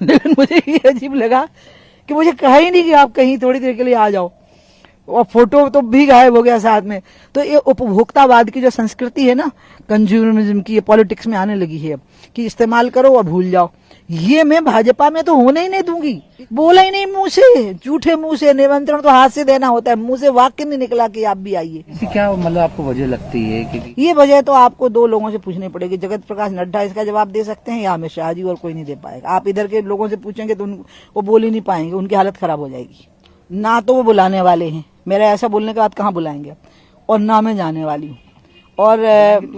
लेकिन मुझे ये अजीब लगा कि मुझे कहा ही नहीं कि आप कहीं थोड़ी देर के लिए आ जाओ, और फोटो तो भी गायब हो गया साथ में। तो ये उपभोक्तावाद की जो संस्कृति है ना, कंज्यूमरिज्म की, ये पॉलिटिक्स में आने लगी है कि इस्तेमाल करो और भूल जाओ। ये मैं भाजपा में तो होने ही नहीं दूंगी। बोला ही नहीं मुंह से, झूठे मुंह से। निमंत्रण तो हाथ से देना होता है, मुंह से वाक्य नहीं निकला कि आप भी आइए। क्या मतलब आपको वजह लगती है कि ये वजह तो आपको दो लोगों से पूछनी पड़ेगी। जगत प्रकाश नड्डा इसका जवाब दे सकते हैं या अमित शाह जी, और कोई नहीं दे पाएगा। आप इधर के लोगों से पूछेंगे तो वो बोल ही नहीं पाएंगे, उनकी हालत खराब हो जाएगी। ना तो वो बुलाने वाले हैं, मेरा ऐसा बोलने के बाद कहाँ बुलाएंगे, और ना मैं जाने वाली हूँ। और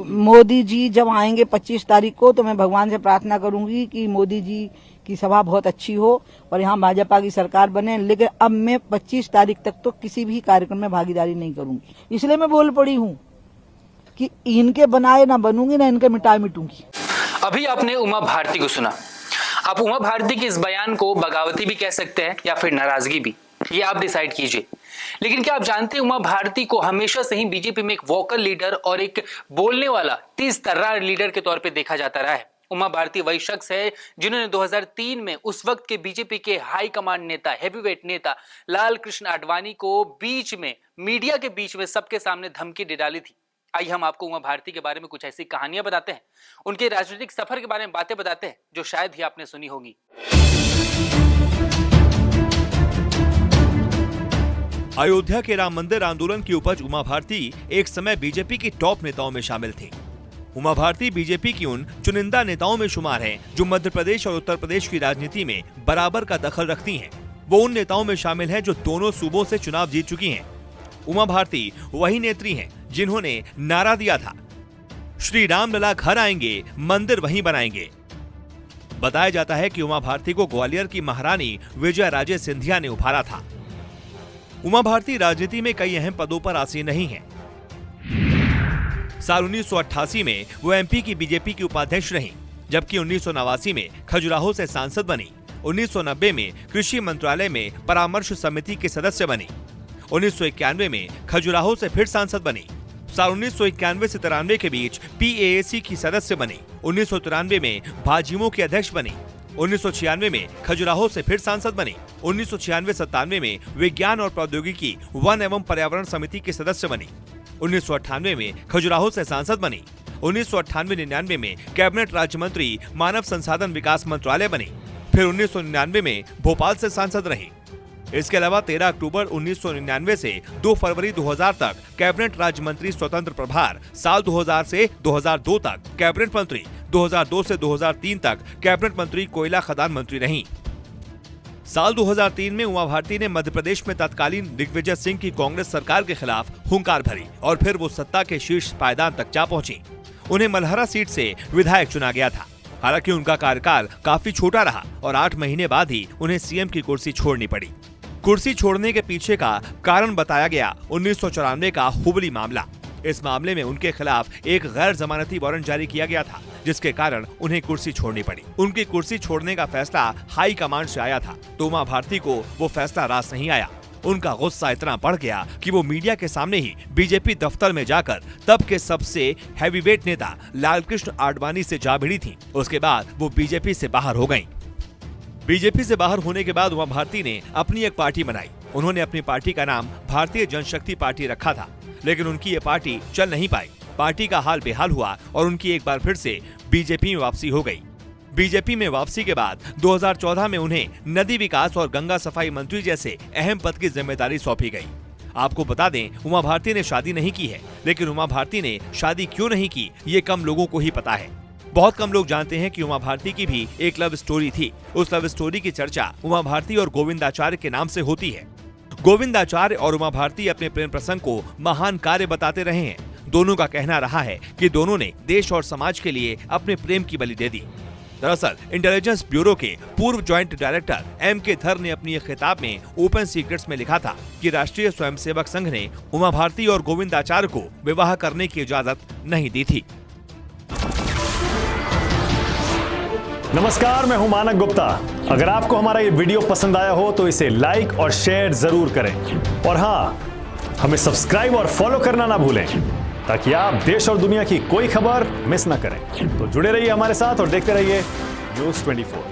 मोदी जी जब आएंगे 25 तारीख को, तो मैं भगवान से प्रार्थना करूंगी कि मोदी जी की सभा बहुत अच्छी हो और यहाँ भाजपा की सरकार बने। लेकिन अब मैं 25 तारीख तक तो किसी भी कार्यक्रम में भागीदारी नहीं करूंगी। इसलिए मैं बोल पड़ी हूँ कि इनके बनाए ना बनूंगी, ना इनके मिटाए मिटूंगी। अभी आपने उमा भारती को सुना। आप उमा भारती के इस बयान को बगावती भी कह सकते हैं या फिर नाराजगी भी, ये आप डिसाइड कीजिए। लेकिन क्या आप जानते हैं, उमा भारती को हमेशा से ही बीजेपी में एक वोकल लीडर और एक बोलने वाला तेज तर्रार लीडर के तौर पे देखा जाता रहा है। उमा भारती वही शख्स है जिन्होंने 2003 में उस वक्त के बीजेपी के हाई कमांड नेता, हैवीवेट नेता लाल कृष्ण आडवाणी को बीच में, मीडिया के बीच में सबके सामने धमकी दे डाली थी। आइए हम आपको उमा भारती के बारे में कुछ ऐसी कहानियां बताते हैं, उनके राजनीतिक सफर के बारे में बातें बताते हैं जो शायद ही आपने सुनी होगी। अयोध्या के राम मंदिर आंदोलन की उपज उमा भारती एक समय बीजेपी की टॉप नेताओं में शामिल थी। उमा भारती बीजेपी की उन चुनिंदा नेताओं में शुमार हैं जो मध्य प्रदेश और उत्तर प्रदेश की राजनीति में बराबर का दखल रखती हैं। वो उन नेताओं में शामिल हैं जो दोनों सूबों से चुनाव जीत चुकी हैं। उमा भारती वही नेत्री हैं जिन्होंने नारा दिया था, श्री राम लला घर आएंगे, मंदिर वहीं बनाएंगे। बताया जाता है कि उमा भारती को ग्वालियर की महारानी विजय राजे सिंधिया ने उभारा था। उमा भारती राजनीति में कई अहम पदों पर आसीन नहीं हैं। साल 1988 में वो एमपी की बीजेपी की उपाध्यक्ष रहीं, जबकि 1989 में खजुराहो से सांसद बनी। 1990 में कृषि मंत्रालय में परामर्श समिति के सदस्य बनी। 1991 में खजुराहो से फिर सांसद बनी। साल 1991 से 93 के बीच पीएएसी की सदस्य बनी। 1993 में भाजयुमो की अध्यक्ष बनी। 1996 में खजुराहो से फिर सांसद बनी। 1996-97 में विज्ञान और प्रौद्योगिकी, वन एवं पर्यावरण समिति के सदस्य बनी। 1998 में खजुराहो से सांसद बनी। 1998-99 में कैबिनेट राज्य मंत्री, मानव संसाधन विकास मंत्रालय बनी। फिर 1999 में भोपाल से सांसद रही। इसके अलावा 13 अक्टूबर 1999 से 2 फरवरी 2000 तक कैबिनेट राज्य मंत्री स्वतंत्र प्रभार, साल 2000 से 2002 तक कैबिनेट मंत्री, 2002 से 2003 तक कैबिनेट मंत्री, कोयला खदान मंत्री रहीं। साल 2003 में उमा भारती ने मध्य प्रदेश में तत्कालीन दिग्विजय सिंह की कांग्रेस सरकार के खिलाफ हुंकार भरी और फिर वो सत्ता के शीर्ष पायदान तक जा पहुंची। उन्हें मलहरा सीट से विधायक चुना गया था। हालांकि उनका कार्यकाल काफी छोटा रहा और 8 महीने बाद ही उन्हें सीएम की कुर्सी छोड़नी पड़ी। कुर्सी छोड़ने के पीछे का कारण बताया गया 1994 का हुबली मामला। इस मामले में उनके खिलाफ एक गैर जमानती वारंट जारी किया गया था, जिसके कारण उन्हें कुर्सी छोड़नी पड़ी। उनकी कुर्सी छोड़ने का फैसला हाई कमांड से आया था, तो उमा भारती को वो फैसला रास नहीं आया। उनका गुस्सा इतना बढ़ गया कि वो मीडिया के सामने ही बीजेपी दफ्तर में जाकर तब के सबसे हैवीवेट नेता लालकृष्ण आडवाणी से जा भिड़ी थी। उसके बाद वो बीजेपी से बाहर हो गयी। बीजेपी से बाहर होने के बाद उमा भारती ने अपनी एक पार्टी बनाई। उन्होंने अपनी पार्टी का नाम भारतीय जनशक्ति पार्टी रखा था, लेकिन उनकी ये पार्टी चल नहीं पाई। पार्टी का हाल बेहाल हुआ और उनकी एक बार फिर से बीजेपी में वापसी हो गई। बीजेपी में वापसी के बाद 2014 में उन्हें नदी विकास और गंगा सफाई मंत्री जैसे अहम पद की जिम्मेदारी सौंपी गई। आपको बता दें, उमा भारती ने शादी नहीं की है, लेकिन उमा भारती ने शादी क्यों नहीं की, ये कम लोगों को ही पता है। बहुत कम लोग जानते हैं कि उमा भारती की भी एक लव स्टोरी थी। उस लव स्टोरी की चर्चा उमा भारती और गोविंदाचार्य के नाम से होती है। गोविंदाचार्य और उमा भारती अपने प्रेम प्रसंग को महान कार्य बताते रहे हैं। दोनों का कहना रहा है कि दोनों ने देश और समाज के लिए अपने प्रेम की बलि दे दी। दरअसल इंटेलिजेंस ब्यूरो के पूर्व ज्वाइंट डायरेक्टर M.K. धर ने अपनी एक किताब में ओपन सीक्रेट्स में लिखा था कि राष्ट्रीय स्वयंसेवक संघ ने उमा भारती और गोविंदाचार्य को विवाह करने की इजाजत नहीं दी थी। नमस्कार, मैं हूं मानक गुप्ता। अगर आपको हमारा ये वीडियो पसंद आया हो तो इसे लाइक और शेयर जरूर करें, और हाँ, हमें सब्सक्राइब और फॉलो करना ना भूलें ताकि आप देश और दुनिया की कोई खबर मिस ना करें। तो जुड़े रहिए हमारे साथ और देखते रहिए News 24।